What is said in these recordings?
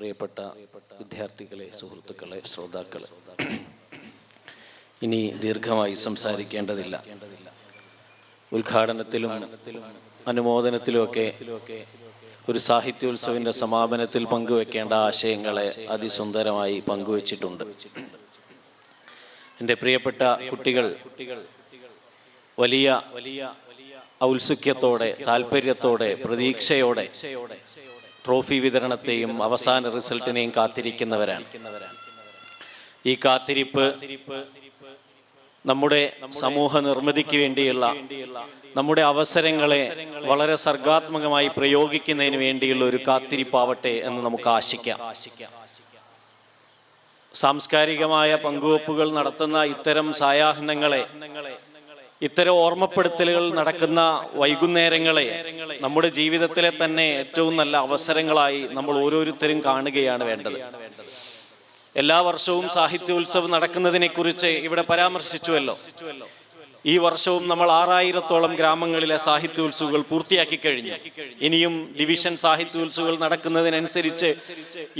പ്രിയപ്പെട്ട വിദ്യാർത്ഥികളെ, സുഹൃത്തുക്കളെ, ശ്രോതാക്കളെ, ഇനി ദീർഘമായി സംസാരിക്കേണ്ടതില്ല. ഉദ്ഘാടനത്തിലും അനുമോദനത്തിലുമൊക്കെ ഒരു സാഹിത്യോത്സവിൻ്റെ സമാപനത്തിൽ പങ്കുവെക്കേണ്ട ആശയങ്ങളെ അതിസുന്ദരമായി പങ്കുവച്ചിട്ടുണ്ട്. എൻ്റെ പ്രിയപ്പെട്ട കുട്ടികൾ വലിയ ഔത്സുക്യത്തോടെ, താല്പര്യത്തോടെ, പ്രതീക്ഷയോടെ ട്രോഫി വിതരണത്തെയും അവസാന റിസൾട്ടിനെയും കാത്തിരിക്കുന്നവരാണ്. ഈ കാത്തിരിപ്പ് നമ്മുടെ സമൂഹ നിർമ്മിതിക്ക് വേണ്ടിയുള്ള, നമ്മുടെ അവസരങ്ങളെ വളരെ സർഗാത്മകമായി പ്രയോഗിക്കുന്നതിന് വേണ്ടിയുള്ള ഒരു കാത്തിരിപ്പാവട്ടെ എന്ന് നമുക്ക് ആശിക്കാം. സാംസ്കാരികമായ പങ്കുവെപ്പുകൾ നടത്തുന്ന ഇത്തരം സായാഹ്നങ്ങളെ, ഇത്തരം ഓർമ്മപ്പെടുത്തലുകൾ നടക്കുന്ന വൈകുന്നേരങ്ങളെ നമ്മുടെ ജീവിതത്തിലെ തന്നെ ഏറ്റവും നല്ല അവസരങ്ങളായി നമ്മൾ ഓരോരുത്തരും കാണുകയാണ് വേണ്ടത്. എല്ലാ വർഷവും സാഹിത്യോത്സവം നടക്കുന്നതിനെ കുറിച്ച് ഇവിടെ പരാമർശിച്ചുവല്ലോ. ഈ വർഷവും നമ്മൾ 6000-ഓളം ഗ്രാമങ്ങളിലെ സാഹിത്യോത്സവങ്ങൾ പൂർത്തിയാക്കി കഴിഞ്ഞു. ഇനിയും ഡിവിഷൻ സാഹിത്യോത്സവങ്ങൾ നടക്കുന്നതിനനുസരിച്ച്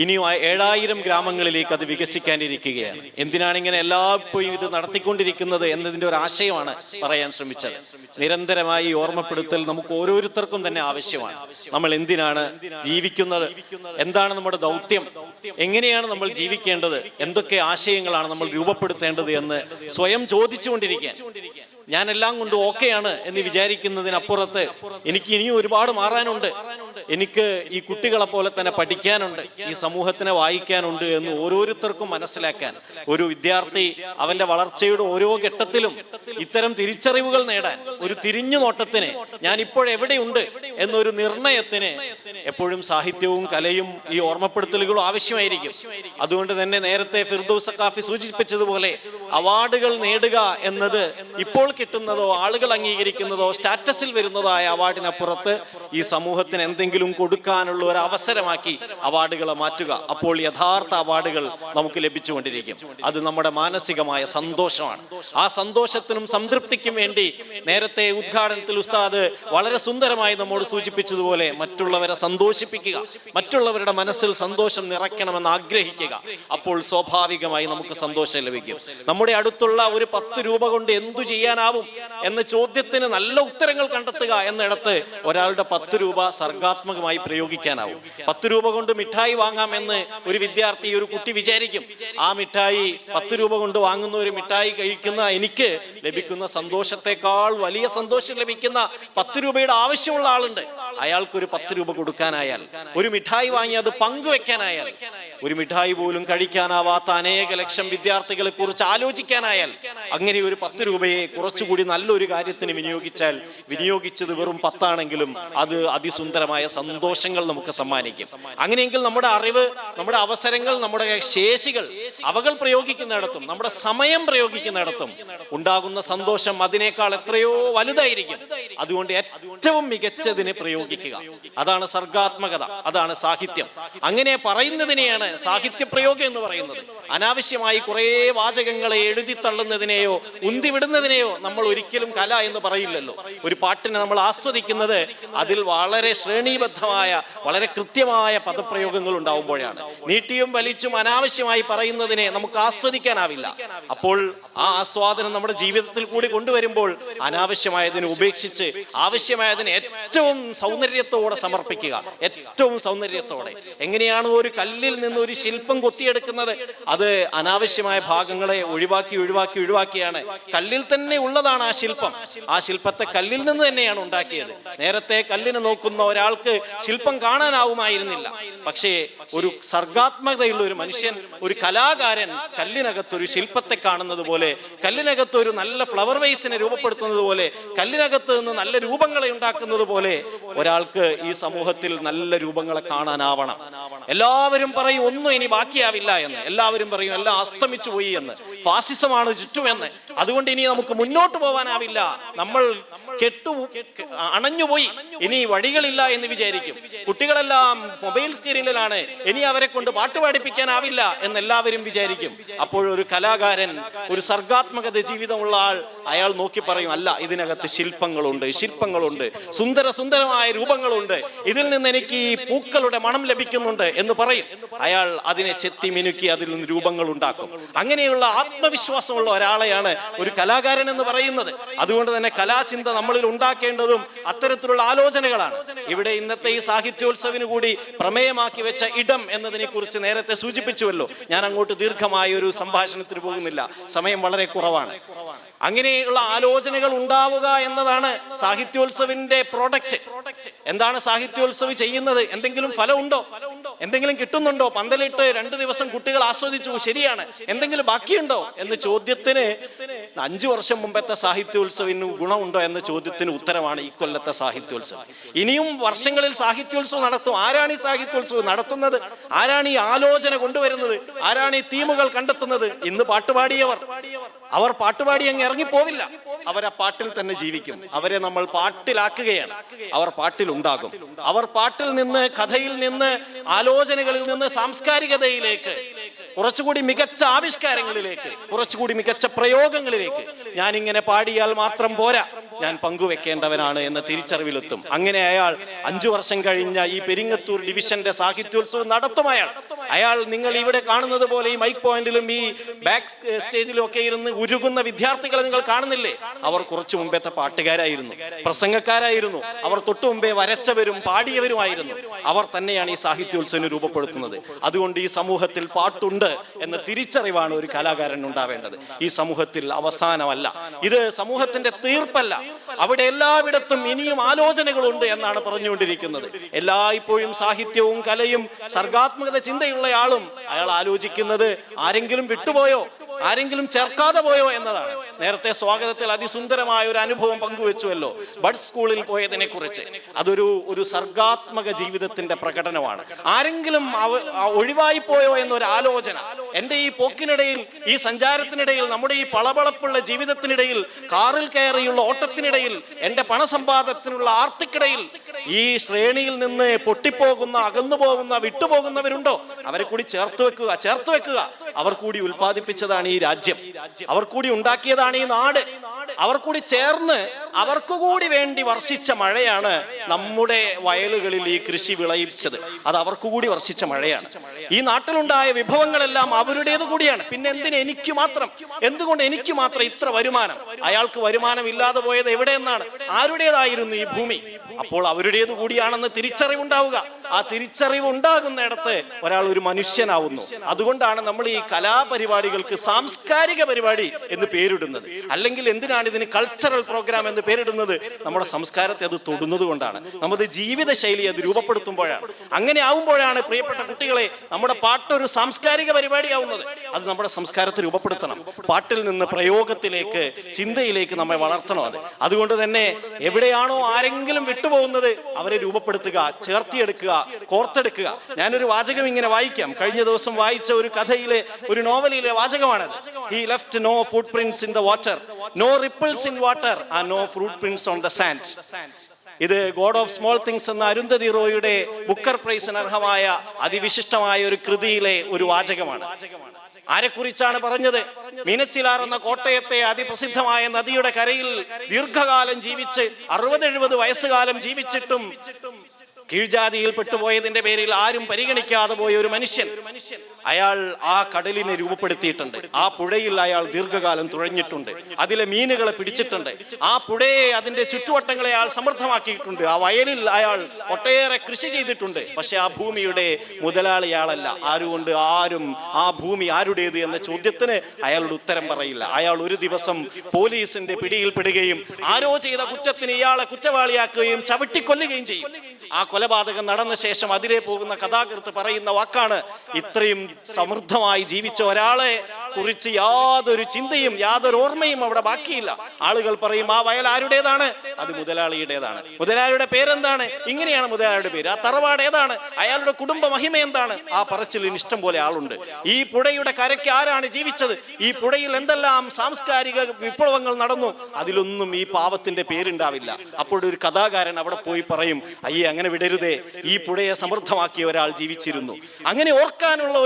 ഇനിയും 7000 ഗ്രാമങ്ങളിലേക്ക് അത് വികസിക്കാനിരിക്കുകയാണ്. എന്തിനാണ് ഇങ്ങനെ എല്ലായ്പ്പോഴും ഇത് നടത്തിക്കൊണ്ടിരിക്കുന്നത് എന്നതിൻ്റെ ഒരു ആശയമാണ് പറയാൻ ശ്രമിച്ചത്. നിരന്തരമായി ഓർമ്മപ്പെടുത്തൽ നമുക്ക് ഓരോരുത്തർക്കും തന്നെ ആവശ്യമാണ്. നമ്മൾ എന്തിനാണ് ജീവിക്കുന്നത്, എന്താണ് നമ്മുടെ ദൗത്യം, എങ്ങനെയാണ് നമ്മൾ ജീവിക്കേണ്ടത്, എന്തൊക്കെ ആശയങ്ങളാണ് നമ്മൾ രൂപപ്പെടുത്തേണ്ടത് എന്ന് സ്വയം ചോദിച്ചുകൊണ്ടിരിക്കാൻ. ഞാനെല്ലാം കൊണ്ട് ഓക്കെയാണ് എന്ന് വിചാരിക്കുന്നതിനപ്പുറത്ത് എനിക്ക് ഇനിയും ഒരുപാട് മാറാനുണ്ട്, എനിക്ക് ഈ കുട്ടികളെ പോലെ തന്നെ പഠിക്കാനുണ്ട്, ഈ സമൂഹത്തിനെ വായിക്കാനുണ്ട് എന്ന് ഓരോരുത്തർക്കും മനസ്സിലാക്കാൻ, ഒരു വിദ്യാർത്ഥി അവന്റെ വളർച്ചയുടെ ഓരോ ഘട്ടത്തിലും ഇത്തരം തിരിച്ചറിവുകൾ നേടാൻ, ഒരു തിരിഞ്ഞു നോട്ടത്തിന്, ഞാൻ ഇപ്പോഴെവിടെയുണ്ട് എന്നൊരു നിർണയത്തിന് എപ്പോഴും സാഹിത്യവും കലയും ഈ ഓർമ്മപ്പെടുത്തലുകളും ആവശ്യമായിരിക്കും. അതുകൊണ്ട് തന്നെ നേരത്തെ ഫിർദൗസ് സഖാഫി സൂചിപ്പിച്ചതുപോലെ അവാർഡുകൾ നേടുക എന്നത് ഇപ്പോൾ കിട്ടുന്നതോ ആളുകൾ അംഗീകരിക്കുന്നതോ സ്റ്റാറ്റസിൽ വരുന്നതായ അവാർഡിനപ്പുറത്ത് ഈ സമൂഹത്തിന് എന്തെങ്കിലും കൊടുക്കാനുള്ള ഒരു അവസരമാക്കി അവാർഡുകളെ മാറ്റുക. അപ്പോൾ യഥാർത്ഥ അവാർഡുകൾ നമുക്ക് ലഭിച്ചുകൊണ്ടിരിക്കും. അത് നമ്മുടെ മാനസികമായ സന്തോഷമാണ്. ആ സന്തോഷത്തിനും സംതൃപ്തിക്കും വേണ്ടി നേരത്തെ ഉദ്ഘാടനത്തിൽ ഉസ്താദ് വളരെ സുന്ദരമായി നമ്മോട് സൂചിപ്പിച്ചതുപോലെ മറ്റുള്ളവരെ സന്തോഷിപ്പിക്കുക, മറ്റുള്ളവരുടെ മനസ്സിൽ സന്തോഷം നിറയ്ക്കണമെന്ന് ആഗ്രഹിക്കുക. അപ്പോൾ സ്വാഭാവികമായി നമുക്ക് സന്തോഷം ലഭിക്കും. നമ്മുടെ അടുത്തുള്ള ഒരു 10 രൂപ കൊണ്ട് എന്തു ചെയ്യാനാവും എന്ന ചോദ്യത്തിന് നല്ല ഉത്തരങ്ങൾ കണ്ടെത്തുക എന്നിടത്ത് ഒരാളുടെ 10 രൂപ സർഗാത്മകമായി പ്രയോഗിക്കാനാവും. 10 രൂപ കൊണ്ട് മിഠായി വാങ്ങാം എന്ന് ഒരു വിദ്യാർത്ഥി, ഒരു കുട്ടി വിചാരിക്കും. ആ മിഠായി 10 രൂപ കൊണ്ട് വാങ്ങുന്ന ഒരു മിഠായി കഴിക്കുന്ന എനിക്ക് ലഭിക്കുന്ന സന്തോഷത്തെക്കാൾ വലിയ സന്തോഷം ലഭിക്കുന്ന 10 രൂപയുടെ ആവശ്യമുള്ള ആളുണ്ട്. അയാൾക്കൊരു 10 രൂപ കൊടുക്കാനായാൽ, ഒരു മിഠായി വാങ്ങി അത് പങ്കുവെക്കാനായാൽ, ഒരു മിഠായി പോലും കഴിക്കാനാവാത്ത അനേക ലക്ഷം വിദ്യാർത്ഥികളെ കുറിച്ച് ആലോചിക്കാനായാൽ, അങ്ങനെ ഒരു 10 രൂപയെ കുറച്ചുകൂടി നല്ലൊരു കാര്യത്തിന് വിനിയോഗിച്ചാൽ, വിനിയോഗിച്ചത് വെറും 10 ആണെങ്കിലും അത് അതിസുന്ദരമായ സന്തോഷങ്ങൾ നമുക്ക് സമ്മാനിക്കും. അങ്ങനെയെങ്കിൽ നമ്മുടെ അറിവ്, നമ്മുടെ അവസരങ്ങൾ, നമ്മുടെ ശേഷികൾ അവകൾ പ്രയോഗിക്കുന്നിടത്തും, നമ്മുടെ സമയം പ്രയോഗിക്കുന്നിടത്തും ഉണ്ടാകുന്ന സന്തോഷം അതിനേക്കാൾ എത്രയോ വലുതായിരിക്കും. അതുകൊണ്ട് ഏറ്റവും മികച്ചതിനെ പ്രയോഗിക്കുക. അതാണ് സർഗാത്മകത, അതാണ് സാഹിത്യം. അങ്ങനെ പറയുന്നതിനെയാണ് സാഹിത്യ പ്രയോഗം എന്ന് പറയുന്നത്. അനാവശ്യമായി കുറേ വാചകങ്ങളെ എഴുതി തള്ളുന്നതിനെയോ ഉന്തിവിടുന്നതിനെയോ നമ്മൾ ഒരിക്കലും കല എന്ന് പറയില്ലല്ലോ. ഒരു പാട്ടിനെ നമ്മൾ ആസ്വദിക്കുന്നത് അതിൽ വളരെ ശ്രേണീബദ്ധമായ, വളരെ കൃത്യമായ പദപ്രയോഗങ്ങൾ ഉണ്ടാവുമ്പോഴാണ്. നീട്ടിയും വലിച്ചും അനാവശ്യമായി പറയുന്നതിനെ നമുക്ക് ആസ്വദിക്കാനാവില്ല. അപ്പോൾ ആ ആസ്വാദനം നമ്മുടെ ജീവിതത്തിൽ കൂടി കൊണ്ടുവരുമ്പോൾ അനാവശ്യമായതിനെ ഉപേക്ഷിച്ച് ആവശ്യമായതിനെ ഏറ്റവും സൗന്ദര്യത്തോടെ സമർപ്പിക്കുക. ഏറ്റവും സൗന്ദര്യത്തോടെ. എങ്ങനെയാണ് ഒരു കല്ലിൽ നിന്ന് ഒരു ശില്പം കൊത്തിയെടുക്കുന്നത്? അത് അനാവശ്യമായ ഭാഗങ്ങളെ ഒഴിവാക്കിയാണ്. കല്ലിൽ തന്നെ ഉള്ളതാണ് ആ ശില്പം. ആ ശില്പത്തെ കല്ലിൽ നിന്ന് തന്നെയാണ് ഉണ്ടാക്കിയത്. നേരത്തെ കല്ലിനെ നോക്കുന്ന ഒരാൾക്ക് ശില്പം കാണാനാവുമായിരുന്നില്ല. പക്ഷേ ഒരു സർഗാത്മകതയുള്ള ഒരു മനുഷ്യൻ, ഒരു കലാകാരൻ കല്ലിനകത്തൊരു ശില്പത്തെ കാണുന്നത് പോലെ, കല്ലിനകത്തൊരു നല്ല ഫ്ലവർ വൈസിനെ രൂപപ്പെടുത്തുന്നത് പോലെ, കല്ലിനകത്ത് നിന്ന് നല്ല രൂപങ്ങളെ ഉണ്ടാക്കുന്നത് പോലെ ഒരാൾക്ക് ഈ സമൂഹത്തിൽ നല്ല രൂപങ്ങളെ കാണാനാവണം. എല്ലാവരും പറയും ഒന്നും ഇനി ബാക്കിയാവില്ല എന്ന്, എല്ലാവരും പറയും എല്ലാം അസ്തമിച്ചു പോയി എന്ന്, ഫാസിസമാണ് ചുറ്റുമെന്ന്, അതുകൊണ്ട് ഇനി നമുക്ക് മുന്നോട്ട് പോകാനാവില്ല, നമ്മൾ അണഞ്ഞുപോയി, ഇനി വഴികളില്ല എന്ന് വിചാരിക്കും. കുട്ടികളെല്ലാം മൊബൈൽ സ്ക്രീനിലാണ്, ഇനി അവരെ കൊണ്ട് പാട്ട് പാടിപ്പിക്കാനാവില്ല എന്നെല്ലാവരും വിചാരിക്കും. അപ്പോഴൊരു കലാകാരൻ, ഒരു സർഗാത്മകത ജീവിതമുള്ള ആൾ, അയാൾ നോക്കി പറയും, അല്ല, ഇതിനകത്ത് ശില്പങ്ങളുണ്ട്, സുന്ദരമായ രൂപങ്ങളുണ്ട്, ഇതിൽ നിന്ന് എനിക്ക് ഈ പൂക്കളുടെ മണം ലഭിക്കുന്നുണ്ട് എന്ന് പറയും. അയാൾ അതിനെ ചെത്തി മിനുക്കി അതിൽ നിന്ന് രൂപങ്ങൾ ഉണ്ടാക്കും. അങ്ങനെയുള്ള ആത്മവിശ്വാസമുള്ള ഒരാളെയാണ് ഒരു കലാകാരൻ എന്ന് പറയുന്നത്. അതുകൊണ്ട് തന്നെ കലാചിന്ത നമ്മളിൽ ഉണ്ടാക്കേണ്ടതും അത്തരത്തിലുള്ള ആലോചനകളാണ്. ഇവിടെ ഇന്നത്തെ ഈ സാഹിത്യോത്സവിന് കൂടി പ്രമേയമാക്കി വെച്ച ഇടം എന്നതിനെ കുറിച്ച് നേരത്തെ സൂചിപ്പിച്ചുവല്ലോ. ഞാൻ അങ്ങോട്ട് ദീർഘമായ ഒരു സംഭാഷണത്തിന് പോകുന്നില്ല, സമയം വളരെ കുറവാണ്. അങ്ങനെയുള്ള ആലോചനകൾ ഉണ്ടാവുക എന്നതാണ് സാഹിത്യോത്സവിന്റെ പ്രോഡക്റ്റ്. എന്താണ് സാഹിത്യോത്സവ് ചെയ്യുന്നത്? എന്തെങ്കിലും ഫലമുണ്ടോ? എന്തെങ്കിലും കിട്ടുന്നുണ്ടോ? പന്തലിട്ട് 2 ദിവസം കുട്ടികൾ ആസ്വദിച്ചു, ശരിയാണ്, എന്തെങ്കിലും ബാക്കിയുണ്ടോ എന്ന ചോദ്യത്തിന് 5 വർഷം മുമ്പത്തെ സാഹിത്യോത്സവിന് ഗുണമുണ്ടോ എന്ന ചോദ്യത്തിന് ഉത്തരമാണ് ഈ കൊല്ലത്തെ സാഹിത്യോത്സവം. ഇനിയും വർഷങ്ങളിൽ സാഹിത്യോത്സവം നടത്തും. ആരാണ് ഈ സാഹിത്യോത്സവം നടത്തുന്നത്? ആരാണ് ഈ ആലോചന കൊണ്ടുവരുന്നത്? ആരാണ് ഈ തീമുകൾ കണ്ടെത്തുന്നത്? ഇന്ന് പാട്ടുപാടിയവർ, അവർ പാട്ടുപാടി അങ്ങ് ഇറങ്ങിപ്പോവില്ല, അവർ ആ പാട്ടിൽ തന്നെ ജീവിക്കും. അവരെ നമ്മൾ പാട്ടിലാക്കുകയാണ്. അവർ പാട്ടിൽ ഉണ്ടാകും. അവർ പാട്ടിൽ നിന്ന്, കഥയിൽ നിന്ന്, ആലോചനകളിൽ നിന്ന് സാംസ്കാരികതയിലേക്ക്, കുറച്ചുകൂടി മികച്ച ആവിഷ്കാരങ്ങളിലേക്ക്, കുറച്ചുകൂടി മികച്ച പ്രയോഗങ്ങളിലേക്ക് ഞാൻ ഇങ്ങനെ പാടിയാൽ മാത്രം പോരാ, ഞാൻ പങ്കുവെക്കേണ്ടവനാണ് എന്ന തിരിച്ചറിവിലെത്തും. അങ്ങനെ അയാൾ 5 വർഷം കഴിഞ്ഞ ഈ പെരിങ്ങത്തൂർ ഡിവിഷന്റെ സാഹിത്യോത്സവം നടത്തും. അയാൾ നിങ്ങൾ ഇവിടെ കാണുന്നത് പോലെ ഈ മൈക്ക് പോയിന്റിലും ഈ ബാക്ക് സ്റ്റേജിലും ഒക്കെ ഇരുന്ന് ഉരുകുന്ന വിദ്യാർത്ഥികളെ നിങ്ങൾ കാണുന്നില്ലേ? അവർ കുറച്ചു മുമ്പത്തെ പാട്ടുകാരായിരുന്നു, പ്രസംഗക്കാരായിരുന്നു. അവർ തൊട്ടു മുമ്പേ വരച്ചവരും പാടിയവരുമായിരുന്നു. അവർ തന്നെയാണ് ഈ സാഹിത്യോത്സവം രൂപപ്പെടുത്തുന്നത്. അതുകൊണ്ട് ഈ സമൂഹത്തിൽ പാട്ടുണ്ട് എന്ന തിരിച്ചറിവാണ് ഒരു കലാകാരൻ ഉണ്ടാവേണ്ടത്. ഈ സമൂഹത്തിൽ അവസാനമല്ല, ഇത് സമൂഹത്തിന്റെ തീർപ്പല്ല. അവിടെ എല്ലായിടത്തും ഇനിയും ആലോചനകളുണ്ട് എന്നാണ് പറഞ്ഞുകൊണ്ടിരിക്കുന്നത്. എല്ലായ്പ്പോഴും സാഹിത്യവും കലയും സർഗാത്മകത ചിന്തയുള്ളയാളും അയാൾ ആലോചിക്കുന്നത് ആരെങ്കിലും വിട്ടുപോയോ, ആരെങ്കിലും ചേർക്കാതെ പോയോ എന്നതാണ്. നേരത്തെ സ്വാഗതത്തിൽ അതിസുന്ദരമായ ഒരു അനുഭവം പങ്കുവെച്ചുവല്ലോ, ബഡ് സ്കൂളിൽ പോയതിനെ കുറിച്ച്. അതൊരു സർഗാത്മക ജീവിതത്തിന്റെ പ്രകടനമാണ്. ആരെങ്കിലും ഒഴിവായി പോയോ എന്നൊരു ആലോചന. എൻ്റെ ഈ പോക്കിനിടയിൽ, ഈ സഞ്ചാരത്തിനിടയിൽ, നമ്മുടെ ഈ പളപളപ്പുള്ള ജീവിതത്തിനിടയിൽ, കാറിൽ കയറിയുള്ള ഓട്ടത്തിനിടയിൽ, എൻ്റെ പണസമ്പാദത്തിനുള്ള ആർത്തിക്കിടയിൽ ഈ ശ്രേണിയിൽ നിന്ന് പൊട്ടിപ്പോകുന്ന, അകന്നുപോകുന്ന, വിട്ടുപോകുന്നവരുണ്ടോ? അവരെ കൂടി ചേർത്ത് വെക്കുക. അവർ കൂടി ഉൽപ്പാദിപ്പിച്ചതാണ് ഈ രാജ്യം, അവർ കൂടി ഉണ്ടാക്കിയതാണ് ഈ നാട്. അവർ കൂടി ചേർന്ന് അവർക്കുകൂടി വേണ്ടി വർഷിച്ച മഴയാണ് നമ്മുടെ വയലുകളിൽ ഈ കൃഷി വിളയിച്ചത്. അത് അവർക്കുകൂടി വർഷിച്ച മഴയാണ്. ഈ നാട്ടിലുണ്ടായ വിഭവങ്ങളെല്ലാം അവരുടേത് കൂടിയാണ്. പിന്നെ എന്തിന് എനിക്ക് മാത്രം? എന്തുകൊണ്ട് എനിക്ക് മാത്രം ഇത്ര വരുമാനം? അയാൾക്ക് വരുമാനം ഇല്ലാതെ പോയത് എവിടെയെന്നാണ്? ആരുടേതായിരുന്നു ഈ ഭൂമി? അപ്പോൾ അവരുടേത് കൂടിയാണെന്ന് തിരിച്ചറിവുണ്ടാവുക. ആ തിരിച്ചറിവ് ഉണ്ടാകുന്നിടത്ത് ഒരാൾ ഒരു മനുഷ്യനാവുന്നു. അതുകൊണ്ടാണ് നമ്മൾ ഈ കലാപരിപാടികൾക്ക് സാംസ്കാരിക പരിപാടി എന്ന് പേരിടുന്നത്. അല്ലെങ്കിൽ എന്തിനാണ് ഇതിന് കൾച്ചറൽ പ്രോഗ്രാം എന്ന് പേരിടുന്നത്? നമ്മുടെ സംസ്കാരത്തെ അത് തൊടുന്നത് കൊണ്ടാണ്, നമ്മുടെ ജീവിതശൈലി അത് രൂപപ്പെടുത്തുമ്പോഴാണ്. അങ്ങനെ ആവുമ്പോഴാണ് പ്രിയപ്പെട്ട കുട്ടികളെ നമ്മുടെ പാട്ടൊരു സാംസ്കാരിക പരിപാടിയാവുന്നത്. അത് നമ്മുടെ സംസ്കാരത്തെ രൂപപ്പെടുത്തണം. പാട്ടിൽ നിന്ന് പ്രയോഗത്തിലേക്ക്, ചിന്തയിലേക്ക് നമ്മെ വളർത്തണം. അതുകൊണ്ട് തന്നെ എവിടെയാണോ ആരെങ്കിലും വിട്ടുപോകുന്നത് അവരെ രൂപപ്പെടുത്തുക, ചേർത്തിയെടുക്കുക, കോർത്തെടുക്കുക. ഞാനൊരു വാചകം ഇങ്ങനെ വായിക്കാം. കഴിഞ്ഞ ദിവസം വായിച്ച ഒരു കഥയിലെ, ഒരു നോവലിലെ വാചകമാണത്. He left no footprints in the water, no ripples in water, and no footprints on the sand. ഇത് ഗോഡ് ഓഫ് സ്മോൾ തിങ്സ് എന്ന അരുന്ധതി റോയിയുടെ ബുക്കർ പ്രൈസിന് അർഹമായ അതിവിശിഷ്ടമായ ഒരു കൃതിയിലെ ഒരു വാചകമാണ്. ആരെക്കുറിച്ചാണ് പറഞ്ഞത്? മീനച്ചിലാർ എന്ന കോട്ടയത്തെ അതിപ്രസിദ്ധമായ നദിയുടെ കരയിൽ ദീർഘകാലം ജീവിച്ച് 60-70 വയസ്സുകാലം ജീവിച്ചിട്ടും കീഴ്ജാതിയിൽ പെട്ടുപോയതിന്റെ പേരിൽ ആരും പരിഗണിക്കാതെ പോയ ഒരു മനുഷ്യൻ. അയാൾ ആ കടലിനെ രൂപപ്പെടുത്തിയിട്ടുണ്ട്. ആ പുഴയിൽ അയാൾ ദീർഘകാലം തുഴഞ്ഞിട്ടുണ്ട്. അതിലെ മീനുകളെ പിടിച്ചിട്ടുണ്ട്. ആ പുഴയെ, അതിന്റെ ചുറ്റുവട്ടങ്ങളെ അയാൾ സമൃദ്ധമാക്കിയിട്ടുണ്ട്. ആ വയലിൽ അയാൾ ഒട്ടേറെ കൃഷി ചെയ്തിട്ടുണ്ട്. പക്ഷെ ആ ഭൂമിയുടെ മുതലാളി അയാളല്ല. ആരുകൊണ്ട് ആരും ആ ഭൂമി ആരുടേത് എന്ന ചോദ്യത്തിന് അയാളുടെ ഉത്തരം പറയില്ല. അയാൾ ഒരു ദിവസം പോലീസിന്റെ പിടിയിൽപ്പെടുകയും ആരോ ചെയ്ത കുറ്റത്തിന് ഇയാളെ കുറ്റവാളിയാക്കുകയും ചവിട്ടിക്കൊല്ലുകയും ചെയ്യും. ആ കൊലപാതകം നടന്ന ശേഷം അതിലെ പോകുന്ന കഥാകൃത്ത് പറയുന്ന വാക്കാണ്, ഇത്രയും സമൃദ്ധമായി ജീവിച്ച ഒരാളെ കുറിച്ച് യാതൊരു ചിന്തയും യാതൊരു ഓർമ്മയും അവിടെ ബാക്കിയില്ല. ആളുകൾ പറയും ആ വയൽ ആരുടേതാണ്? അത് മുതലാളിയുടേതാണ്. മുതലാളിയുടെ പേരെന്താണ്? ഇങ്ങനെയാണ് മുതലാളിയുടെ പേര്. ആ തറവാട് ഏതാണ്? അയാളുടെ കുടുംബ മഹിമ എന്താണ്? ആ പറച്ചിലിന് ഇഷ്ടം പോലെ ആളുണ്ട്. ഈ പുഴയുടെ കരയ്ക്ക് ആരാണ് ജീവിച്ചത്? ഈ പുഴയിൽ എന്തെല്ലാം സാംസ്കാരിക വിപ്ലവങ്ങൾ നടന്നു? അതിലൊന്നും ഈ പാവത്തിന്റെ പേരുണ്ടാവില്ല. അപ്പോഴൊരു കഥാകാരൻ അവിടെ പോയി പറയും, അയ്യേ അങ്ങനെ വിടരുതേ, ഈ പുഴയെ സമൃദ്ധമാക്കിയ ഒരാൾ ജീവിച്ചിരുന്നു. അങ്ങനെ ഓർക്കാനുള്ള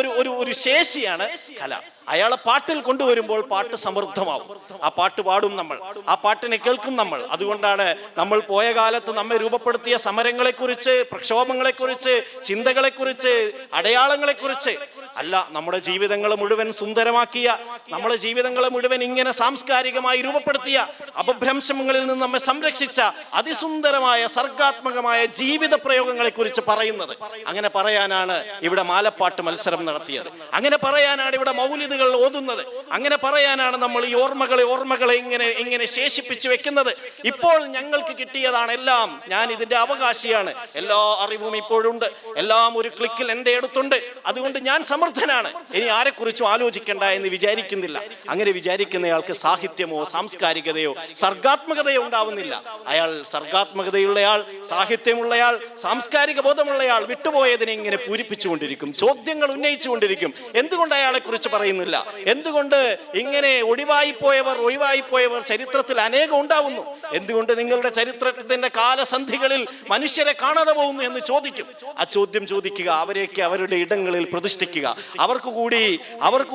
ഒരു ശേഷിയാണ് കല. അയാളെ പാട്ടിൽ കൊണ്ടുവരുമ്പോൾ പാട്ട് സമൃദ്ധമാവും. ആ പാട്ട് പാടും നമ്മൾ, ആ പാട്ടിനെ കേൾക്കും നമ്മൾ. അതുകൊണ്ടാണ് നമ്മൾ പോയ കാലത്ത് നമ്മെ രൂപപ്പെടുത്തിയ സമരങ്ങളെക്കുറിച്ച്, പ്രക്ഷോഭങ്ങളെക്കുറിച്ച്, ചിന്തകളെക്കുറിച്ച്, അടയാളങ്ങളെക്കുറിച്ച് അല്ല, നമ്മുടെ ജീവിതങ്ങളെ മുഴുവൻ സുന്ദരമാക്കിയ, നമ്മുടെ ജീവിതങ്ങളെ മുഴുവൻ ഇങ്ങനെ സാംസ്കാരികമായി രൂപപ്പെടുത്തിയ, അപഭ്രംശങ്ങളിൽ നിന്ന് നമ്മെ സംരക്ഷിച്ച അതിസുന്ദരമായ സർഗാത്മകമായ ജീവിത പ്രയോഗങ്ങളെ കുറിച്ച് പറയുന്നത്. അങ്ങനെ പറയാനാണ് ഇവിടെ മാലപ്പാട്ട് മത്സരം നടത്തിയത്. അങ്ങനെ പറയാനാണ് ഇവിടെ മൗലിദുകൾ ഓതുന്നത്. അങ്ങനെ പറയാനാണ് നമ്മൾ ഈ ഓർമ്മകളെ ഇങ്ങനെ ശേഷിപ്പിച്ചു വെക്കുന്നത്. ഇപ്പോൾ ഞങ്ങൾക്ക് കിട്ടിയതാണ് എല്ലാം. ഞാൻ ഇതിന്റെ അവകാശിയാണ്. എല്ലാ അറിവും ഇപ്പോഴുണ്ട്. എല്ലാം ഒരു ക്ലിക്കിൽ എൻ്റെ അടുത്തുണ്ട്. അതുകൊണ്ട് ഞാൻ സമർത്ഥനാണ്. ഇനി ആരെക്കുറിച്ചും ആലോചിക്കേണ്ട എന്ന് വിചാരിക്കുന്നില്ല. അങ്ങനെ വിചാരിക്കുന്നയാൾക്ക് സാഹിത്യമോ സാംസ്കാരികതയോ സർഗാത്മകതയോ ഉണ്ടാവുന്നില്ല. അയാൾ സർഗാത്മകതയുള്ളയാൾ, സാഹിത്യമുള്ളയാൾ, സാംസ്കാരിക ബോധമുള്ളയാൾ വിട്ടുപോയതിനെ ഇങ്ങനെ പൂരിപ്പിച്ചുകൊണ്ടിരിക്കും, ചോദ്യങ്ങൾ ഉന്നയിച്ചുകൊണ്ടിരിക്കും. എന്തുകൊണ്ട് അയാളെ കുറിച്ച് പറയുന്നില്ല? എന്തുകൊണ്ട് ഇങ്ങനെ ഒഴിവായിപ്പോയവർ ചരിത്രത്തിൽ അനേകം ഉണ്ടാവുന്നു? എന്തുകൊണ്ട് നിങ്ങളുടെ ചരിത്രത്തിന്റെ കാലസന്ധികളിൽ മനുഷ്യരെ കാണാതെ പോകുന്നു എന്ന് ചോദിക്കും. ആ ചോദ്യം ചോദിക്കുക, അവരെയൊക്കെ അവരുടെ ഇടങ്ങളിൽ പ്രതിഷ്ഠിക്കുക, അവർക്ക്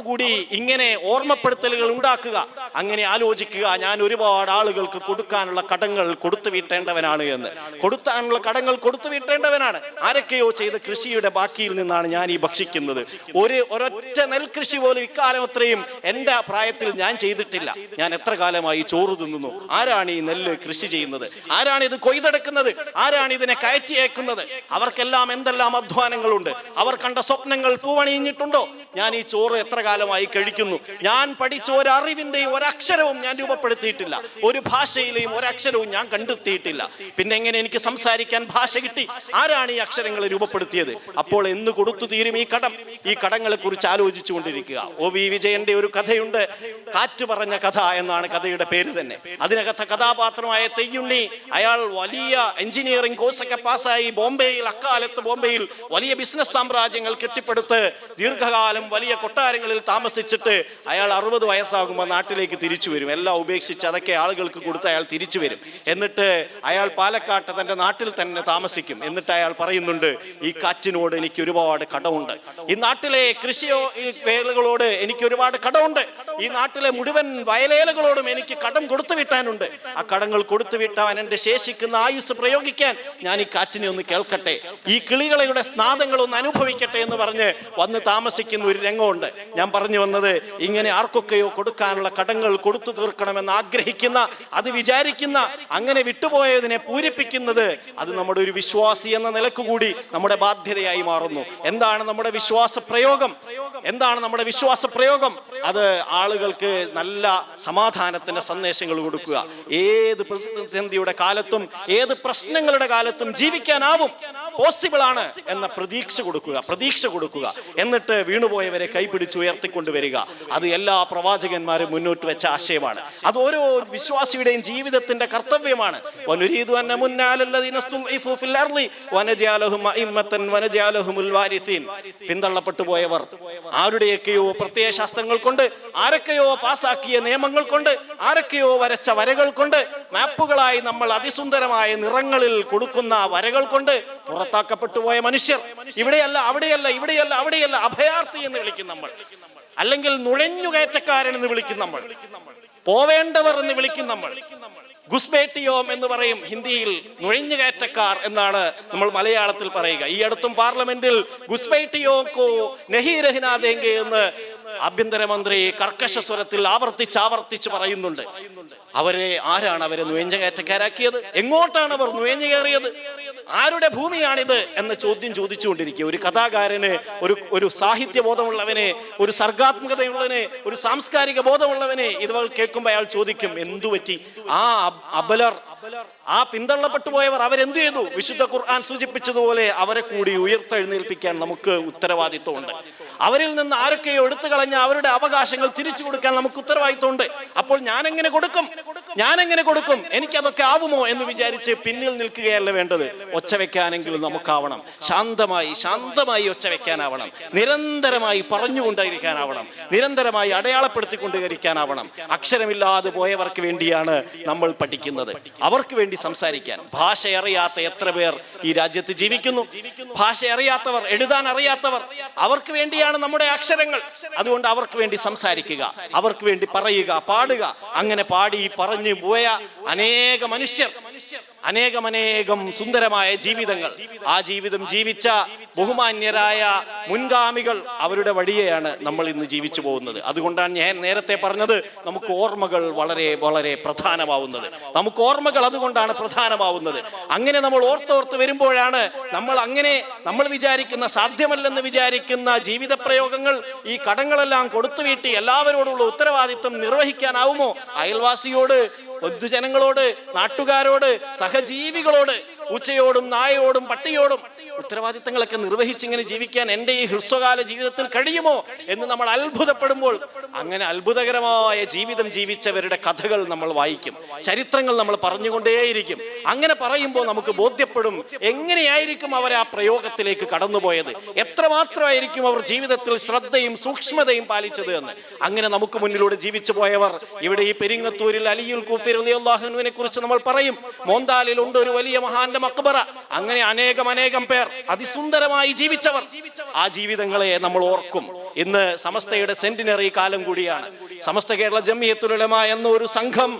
കൂടി ഇങ്ങനെ ഓർമ്മപ്പെടുത്തലുകൾ ഉണ്ടാക്കുക. അങ്ങനെ ആലോചിക്കുക, ഞാൻ ഒരുപാട് ആളുകൾക്ക് കൊടുക്കാനുള്ള കടങ്ങൾ കൊടുത്തു വീട്ടേണ്ടവനാണ് എന്ന്. കൊടുക്കാനുള്ള കടങ്ങൾ കൊടുത്തു വീട്ടേണ്ടവനാണ്. ആരൊക്കെയോ ചെയ്ത കൃഷിയുടെ ബാക്കിയിൽ നിന്നാണ് ഞാൻ ഈ ഭക്ഷിക്കുന്നത്. ഒരൊറ്റ നെൽകൃഷി പോലും ഇക്കാലം അത്രയും എൻ്റെ പ്രായത്തിൽ ഞാൻ ചെയ്തിട്ടില്ല. ഞാൻ എത്ര കാലമായി ചോറ് തിന്നുന്നു. ആരാണ് ഈ നെല്ല് കൃഷി ചെയ്യുന്നത്? ആരാണ് ഇത് കൊയ്തെടുക്കുന്നത്? ആരാണ് ഇതിനെ കയറ്റി അയക്കുന്നത്? അവർക്കെല്ലാം എന്തെല്ലാം അധ്വാനങ്ങളുണ്ട്. അവർ കണ്ട സ്വപ്നങ്ങൾ പൂവണിഞ്ഞിട്ടുണ്ടോ? ഞാൻ ഈ ചോറ് എത്ര കാലമായി കഴിക്കുന്നു. ഞാൻ പഠിച്ച ഒരറിവിന്റെയും ഒരക്ഷരവും ഞാൻ രൂപപ്പെടുത്തിയിട്ടില്ല. ഒരു ഭാഷയിലെയും ഒരക്ഷരവും ഞാൻ കണ്ടെത്തിയിട്ടില്ല. പിന്നെ എങ്ങനെ എനിക്ക് സംസാരിക്കാൻ ഭാഷ കിട്ടി? ആരാണ് ഈ അക്ഷരങ്ങൾ രൂപപ്പെടുത്തിയത്? അപ്പോൾ എന്ന് കൊടുത്തു തീരും ഈ കടം? ഈ കടങ്ങളെ കുറിച്ച് ആലോചിച്ചു കൊണ്ടിരിക്കുക. OV വിജയന്റെ ഒരു കഥയുണ്ട്, കാറ്റ് പറഞ്ഞ കഥ എന്നാണ് കഥയുടെ പേര് തന്നെ. അതിനകത്തെ കഥാപാത്രമായ തെയ്യുണ്ണി, അയാൾ വലിയ എഞ്ചിനീയറിംഗ് കോഴ്സൊക്കെ പാസ്സായി അക്കാലത്ത് ബോംബെയിൽ വലിയ ബിസിനസ് സാമ്രാജ്യങ്ങൾ കെട്ടിപ്പടുത്ത് ദീർഘകാലം വലിയ കൊട്ടാരങ്ങളിൽ താമസിച്ചിട്ട് അയാൾ 60 വയസ്സാകുമ്പോൾ നാട്ടിലേക്ക് തിരിച്ചു വരും. എല്ലാം ഉപേക്ഷിച്ച് അതൊക്കെ ആളുകൾക്ക് കൊടുത്ത് അയാൾ തിരിച്ചു വരും. എന്നിട്ട് അയാൾ പാലക്കാട്ട് തന്റെ നാട്ടിൽ തന്നെ താമസിക്കും. എന്നിട്ട് അയാൾ പറയുന്നുണ്ട്, ഈ കാറ്റിനോട് എനിക്ക് ഒരുപാട് കടമുണ്ട്. ഈ നാട്ടിലെ വേലകളോട് എനിക്ക് ഒരുപാട് കടമുണ്ട്. ഈ നാട്ടിലെ മുഴുവൻ വയലേലകളോടും എനിക്ക് കടം കൊടുത്തു വിട്ടാനുണ്ട്. ആ കടങ്ങൾ കൊടുത്തു വിട്ടാൻ എൻ്റെ ശേഷിക്കുന്ന ആയുസ് പ്രയോഗിക്കാൻ ഞാൻ ഈ കാറ്റിനെ ഒന്ന് കേൾക്കട്ടെ, ഈ കിളികളുടെ സ്നാദങ്ങൾ ഒന്ന് അനുഭവിക്കട്ടെ എന്ന് പറഞ്ഞ് വന്ന് താമസിക്കുന്ന ഒരു രംഗമുണ്ട്. ഞാൻ പറഞ്ഞു വന്നത്, ഇങ്ങനെ ആർക്കൊക്കെയോ കൊടുക്കാനുള്ള കടങ്ങൾ കൊടുത്തു തീർക്കണമെന്ന് ആഗ്രഹിക്കുന്ന, അത് വിചാരിക്കുന്ന, അങ്ങനെ വിട്ടുപോയതിനെ പൂരിപ്പിക്കുന്നത്, അത് നമ്മുടെ ഒരു വിശ്വാസി എന്ന നിലക്ക് കൂടി നമ്മുടെ ബാധ്യതയായി മാറുന്നു. എന്താണ് നമ്മുടെ വിശ്വാസ പ്രയോഗം? അത് ആളുകൾക്ക് നല്ല സമാധാനത്തിന്റെ സന്ദേശങ്ങൾ കൊടുക്കുക. ഏത് പ്രതിസന്ധിയുടെ കാലത്തും ഏത് പ്രശ്നങ്ങളുടെ കാലത്തും ജീവിക്കാനാവും, പോസിബിൾ ആണ് എന്ന പ്രതീക്ഷ കൊടുക്കുക. എന്നിട്ട് വീണുപോയവരെ കൈപിടിച്ച് ഉയർത്തിക്കൊണ്ടുവരിക. അത് എല്ലാ പ്രവാചകന്മാരും മുന്നോട്ട് വെച്ച ആശയമാണ്. അത് ഓരോ വിശ്വാസിയുടെയും ജീവിതത്തിന്റെ കർത്തവ്യമാണ്. പിന്തള്ളപ്പെട്ടു പോയവർ, ആരുടെയൊക്കെയോ പ്രത്യയ ശാസ്ത്രങ്ങൾ കൊണ്ട്, ആരൊക്കെയോ പാസാക്കിയ നിയമങ്ങൾ കൊണ്ട്, ആരൊക്കെയോ വരച്ച വരകൾ കൊണ്ട്, മാപ്പുകളായി നമ്മൾ അതിസുന്ദരമായ നിറങ്ങളിൽ കൊടുക്കുന്ന വരകൾ കൊണ്ട് പുറത്താക്കപ്പെട്ടു പോയ മനുഷ്യർ, ഇവിടെയല്ല അവിടെയല്ല അഭയാർത്ഥി എന്ന് വിളിക്കും നമ്മൾ, അല്ലെങ്കിൽ നുഴഞ്ഞുകയറ്റക്കാരൻ എന്ന് വിളിക്കും നമ്മൾ, പോവേണ്ടവർ എന്ന് വിളിക്കും നമ്മൾ. ഗുസ്ബേട്ടിയോം എന്ന് പറയും ഹിന്ദിയിൽ. നുഴഞ്ഞുകയറ്റക്കാർ എന്നാണ് നമ്മൾ മലയാളത്തിൽ പറയുക. ഈ അടുത്തും പാർലമെന്റിൽ ഗുസ്ബേട്ടിയോ കോ നഹി രഹ്നാ ദേംഗെ എന്ന് ആഭ്യന്തരമന്ത്രി കർക്കശ സ്വരത്തിൽ ആവർത്തിച്ച് പറയുന്നുണ്ട്. ആരാണ് അവരെ നുഴഞ്ഞുകയറ്റക്കാരാക്കിയത്? എങ്ങോട്ടാണ് അവർ നുഴഞ്ഞു കയറിയത്? ആരുടെ ഭൂമിയാണിത് എന്ന ചോദ്യം ചോദിച്ചുകൊണ്ടിരിക്കുക. ഒരു കഥാകാരന്, ഒരു സാഹിത്യ ബോധമുള്ളവനെ, ഒരു സർഗാത്മകതയുള്ളവനെ, ഒരു സാംസ്കാരിക ബോധമുള്ളവനെ ഇത് കേൾക്കുമ്പോൾ അയാൾ ചോദിക്കും, എന്തു പറ്റി? ആ അബലർ ആ പിന്തള്ളപ്പെട്ടു പോയവർ അവരെന്തു ചെയ്തു? വിശുദ്ധ ഖുർആൻ സൂചിപ്പിച്ചതുപോലെ അവരെ കൂടി ഉയർത്തെഴുന്നേൽപ്പിക്കാൻ നമുക്ക് ഉത്തരവാദിത്വമുണ്ട്. അവരിൽ നിന്ന് ആരൊക്കെയോ എടുത്തു കളഞ്ഞ അവരുടെ അവകാശങ്ങൾ തിരിച്ചു കൊടുക്കാൻ നമുക്ക് ഉത്തരവാദിത്വമുണ്ട്. അപ്പോൾ ഞാൻ എങ്ങനെ കൊടുക്കും, എനിക്കതൊക്കെ ആവുമോ എന്ന് വിചാരിച്ച് പിന്നിൽ നിൽക്കുകയല്ല വേണ്ടത്. ഒച്ച വെക്കാനെങ്കിലും നമുക്കാവണം. ശാന്തമായി ഒച്ച വെക്കാനാവണം. നിരന്തരമായി പറഞ്ഞുകൊണ്ടിരിക്കാനാവണം. നിരന്തരമായി അടയാളപ്പെടുത്തിക്കൊണ്ടിരിക്കാനാവണം. അക്ഷരമില്ലാതെ പോയവർക്ക് വേണ്ടിയാണ് നമ്മൾ പഠിക്കുന്നത്. അവർക്ക് വേണ്ടി സംസാരിക്കാൻ. ഭാഷ അറിയാത്ത എത്ര പേർ ഈ രാജ്യത്ത് ജീവിക്കുന്നു? ഭാഷ അറിയാത്തവർ, എഴുതാൻ അറിയാത്തവർ, അവർക്ക് വേണ്ടിയാണ് നമ്മുടെ അക്ഷരങ്ങൾ. അതുകൊണ്ട് അവർക്ക് വേണ്ടി സംസാരിക്കുക, അവർക്ക് വേണ്ടി പറയുക, പാടുക. അങ്ങനെ പാടി പറഞ്ഞു പോയ അനേക മനുഷ്യർ, അനേകം സുന്ദരമായ ജീവിതങ്ങൾ, ആ ജീവിതം ജീവിച്ച ബഹുമാന്യരായ മുൻഗാമികൾ, അവരുടെ വഴിയെയാണ് നമ്മൾ ഇന്ന് ജീവിച്ചു പോകുന്നത്. അതുകൊണ്ടാണ് ഞാൻ നേരത്തെ പറഞ്ഞത് നമുക്ക് ഓർമ്മകൾ വളരെ വളരെ പ്രധാനമാവുന്നത്. അതുകൊണ്ടാണ് പ്രധാനമാവുന്നത്. അങ്ങനെ നമ്മൾ ഓർത്തോർത്ത് വരുമ്പോഴാണ് നമ്മൾ വിചാരിക്കുന്ന, സാധ്യമല്ലെന്ന് വിചാരിക്കുന്ന ജീവിത പ്രയോഗങ്ങൾ, ഈ കടങ്ങളെല്ലാം കൊടുത്തു വീട്ടി എല്ലാവരോടുള്ള ഉത്തരവാദിത്വം നിർവഹിക്കാനാവുമോ? അയൽവാസിയോട്, പൊതുജനങ്ങളോട്, നാട്ടുകാരോട്, സഹജീവികളോട്, പൂച്ചയോടും നായയോടും പട്ടിയോടും ഉത്തരവാദിത്തങ്ങളൊക്കെ നിർവഹിച്ചിങ്ങനെ ജീവിക്കാൻ എൻ്റെ ഈ ഹ്രസ്വകാല ജീവിതത്തിൽ കഴിയുമോ എന്ന് നമ്മൾ അത്ഭുതപ്പെടുമ്പോൾ, അങ്ങനെ അത്ഭുതകരമായ ജീവിതം ജീവിച്ചവരുടെ കഥകൾ നമ്മൾ വായിക്കും, ചരിത്രങ്ങൾ നമ്മൾ പറഞ്ഞുകൊണ്ടേയിരിക്കും. അങ്ങനെ പറയുമ്പോൾ നമുക്ക് ബോധ്യപ്പെടും എങ്ങനെയായിരിക്കും അവർ ആ പ്രയോഗത്തിലേക്ക് കടന്നുപോയത്, എത്രമാത്രമായിരിക്കും അവർ ജീവിതത്തിൽ ശ്രദ്ധയും സൂക്ഷ്മതയും പാലിച്ചത് എന്ന്. അങ്ങനെ നമുക്ക് മുന്നിലൂടെ ജീവിച്ചു പോയവർ, ഇവിടെ ഈ പെരിങ്ങത്തൂരിൽ അലിയുൽ കൂഫി റളിയല്ലാഹു അൻഹുവിനെ കുറിച്ച് നമ്മൾ പറയും. മോന്താലിൽ ഉണ്ട് ഒരു വലിയ മഹാന്റെ മക്ബറ. അങ്ങനെ അനേകം പേർ അതിസുന്ദരമായി ജീവിച്ചവർ. ആ ജീവിതങ്ങളെ നമ്മൾ ഓർക്കും. ഇന്ന് സമസ്തയുടെ സെന്റിനറി കാലം കൂടിയാണ്. സമസ്ത കേരള ജംഇയ്യത്തുൽ ഉലമ എന്ന ഒരു സംഘം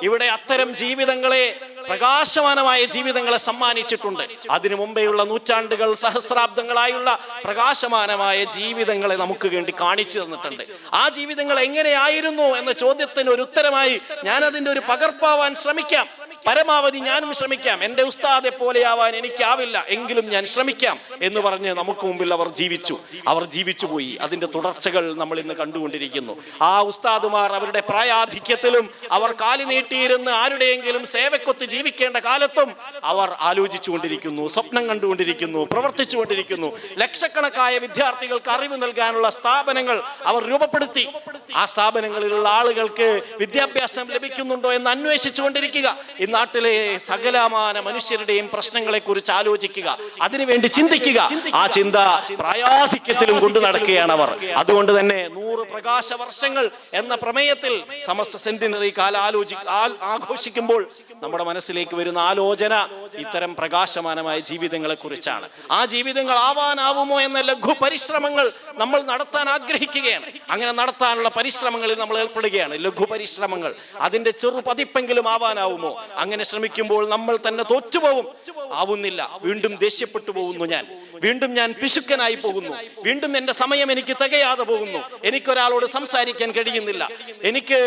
ഇവിടെ അത്തരം ജീവിതങ്ങളെ, പ്രകാശമാനമായ ജീവിതങ്ങളെ സമ്മാനിച്ചിട്ടുണ്ട്. അതിനു മുമ്പേയുള്ള നൂറ്റാണ്ടുകൾ, സഹസ്രാബ്ദങ്ങളായുള്ള പ്രകാശമാനമായ ജീവിതങ്ങളെ നമുക്ക് വേണ്ടി കാണിച്ചു തന്നിട്ടുണ്ട്. ആ ജീവിതങ്ങൾ എങ്ങനെയായിരുന്നു എന്ന ചോദ്യത്തിന് ഒരു ഉത്തരമായി ഞാൻ അതിന്റെ ഒരു പകർപ്പാവാൻ ശ്രമിക്കാം. പരമാവധി ഞാനും ശ്രമിക്കാം. എൻ്റെ ഉസ്താദെ പോലെയാവാൻ എനിക്കാവില്ല, എങ്കിലും ഞാൻ ശ്രമിക്കാം എന്ന് പറഞ്ഞ് നമുക്ക് മുമ്പിൽ അവർ ജീവിച്ചു പോയി. അതിന്റെ തുടർച്ചകൾ നമ്മൾ ഇന്ന് കണ്ടുകൊണ്ടിരിക്കുന്നു. ആ ഉസ്താദുമാർ അവരുടെ പ്രായാധിക്യത്തിലും അവർ കാലി നീട്ടിയിരുന്ന് ആരുടെയെങ്കിലും സേവക്കൊത്ത് ജീവിക്കേണ്ട കാലത്തും അവർ ആലോചിച്ചുകൊണ്ടിരിക്കുന്നു, സ്വപ്നം കണ്ടുകൊണ്ടിരിക്കുന്നു, പ്രവർത്തിച്ചുകൊണ്ടിരിക്കുന്നു. ലക്ഷക്കണക്കായ വിദ്യാർത്ഥികൾക്ക് അറിവ് നൽകാനുള്ള സ്ഥാപനങ്ങൾ അവർ രൂപപ്പെടുത്തി. ആ സ്ഥാപനങ്ങളിലുള്ള ആളുകൾക്ക് വിദ്യാഭ്യാസം ലഭിക്കുന്നുണ്ടോ എന്ന് അന്വേഷിച്ചുകൊണ്ടിരിക്കുക. ഈ നാട്ടിലെ സകലമാന മനുഷ്യരുടെയും പ്രശ്നങ്ങളെ കുറിച്ച് ആലോചിക്കുക, അതിനുവേണ്ടി ചിന്തിക്കുക. ആ ചിന്ത പ്രായാധിക്യത്തിലും കൊണ്ടു നടക്കുകയാണ് അവർ. അതുകൊണ്ട് തന്നെ 100 പ്രകാശ വർഷങ്ങൾ എന്ന പ്രമേയത്തിൽ സമസ്ത സെന്റിനറി കാല ആഘോഷിക്കുമ്പോൾ നമ്മുടെ മനസ്സിലേക്ക് വരുന്ന ആലോചന ഇത്തരം പ്രകാശമാനമായ ജീവിതങ്ങളെ കുറിച്ചാണ്. ആ ജീവിതങ്ങൾ ആവാനാവുമോ എന്ന ലഘു പരിശ്രമങ്ങൾ നമ്മൾ നടത്താൻ ആഗ്രഹിക്കുകയാണ്. അങ്ങനെ നടത്താനുള്ള പരിശ്രമങ്ങളിൽ നമ്മൾ ഏർപ്പെടുകയാണ്. ലഘു പരിശ്രമങ്ങൾ, അതിന്റെ ചെറു പതിപ്പെങ്കിലും ആവാനാവുമോ? അങ്ങനെ ശ്രമിക്കുമ്പോൾ നമ്മൾ തന്നെ തോറ്റുപോകും. ആവുന്നില്ല, വീണ്ടും ദേഷ്യപ്പെട്ടു പോകുന്നു, വീണ്ടും ഞാൻ പിശുക്കനായി പോകുന്നു, വീണ്ടും എൻ്റെ സമയം എനിക്ക് തികയാതെ പോകുന്നു, എനിക്കൊരാളോട് സംസാരിക്കാൻ കഴിയുന്നില്ല, എനിക്ക്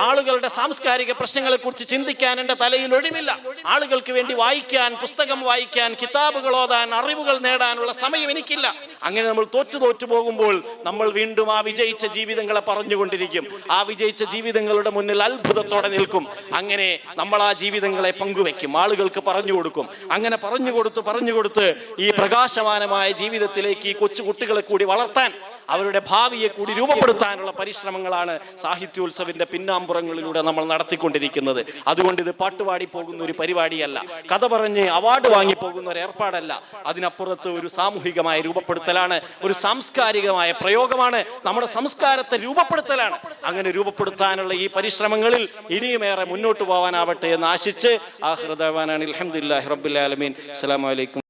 ആളുകളുടെ സാംസ്കാരിക പ്രശ്നങ്ങളെ കുറിച്ച് ചിന്തിക്കാൻ എൻ്റെ തലയിൽ ഒഴിവില്ല, ആളുകൾക്ക് വേണ്ടി വായിക്കാൻ, പുസ്തകം വായിക്കാൻ, കിതാബുകൾ ഓതാൻ, അറിവുകൾ നേടാനുള്ള സമയം എനിക്കില്ല. അങ്ങനെ നമ്മൾ തോറ്റു പോകുമ്പോൾ നമ്മൾ വീണ്ടും ആ വിജയിച്ച ജീവിതങ്ങളെ പറഞ്ഞുകൊണ്ടിരിക്കും. ആ വിജയിച്ച ജീവിതങ്ങളുടെ മുന്നിൽ അത്ഭുതത്തോടെ നിൽക്കും. അങ്ങനെ നമ്മൾ ആ ജീവിതങ്ങളെ പങ്കുവെക്കും, ആളുകൾക്ക് പറഞ്ഞു കൊടുക്കും. അങ്ങനെ പറഞ്ഞു കൊടുത്ത് ഈ പ്രകാശമാനമായ ജീവിതത്തിലേക്ക് ഈ കൊച്ചു കുട്ടികളെ കൂടി വളർത്താൻ, അവരുടെ ഭാവിയെ കൂടി രൂപപ്പെടുത്താനുള്ള പരിശ്രമങ്ങളാണ് സാഹിത്യോത്സവിന്റെ പിന്നാമ്പുറങ്ങളിലൂടെ നമ്മൾ നടത്തിക്കൊണ്ടിരിക്കുന്നത്. അതുകൊണ്ട് ഇത് പാട്ടുപാടി പോകുന്ന ഒരു പരിപാടിയല്ല, കഥ പറഞ്ഞ് അവാർഡ് വാങ്ങി പോകുന്ന ഒരു ഏർപ്പാടല്ല. അതിനപ്പുറത്ത് ഒരു സാമൂഹികമായ രൂപപ്പെടുത്തലാണ്, ഒരു സാംസ്കാരികമായ പ്രയോഗമാണ്, നമ്മുടെ സംസ്കാരത്തെ രൂപപ്പെടുത്തലാണ്. അങ്ങനെ രൂപപ്പെടുത്താനുള്ള ഈ പരിശ്രമങ്ങളിൽ ഇനിയുമേറെ മുന്നോട്ട് പോകാനാവട്ടെ എന്ന് ആശിച്ച് ആഖിറു ദഅ്വാനാ അൽഹംദുലില്ലാഹി റബ്ബിൽ ആലമീൻ. അസ്സലാമു അലൈക്കും.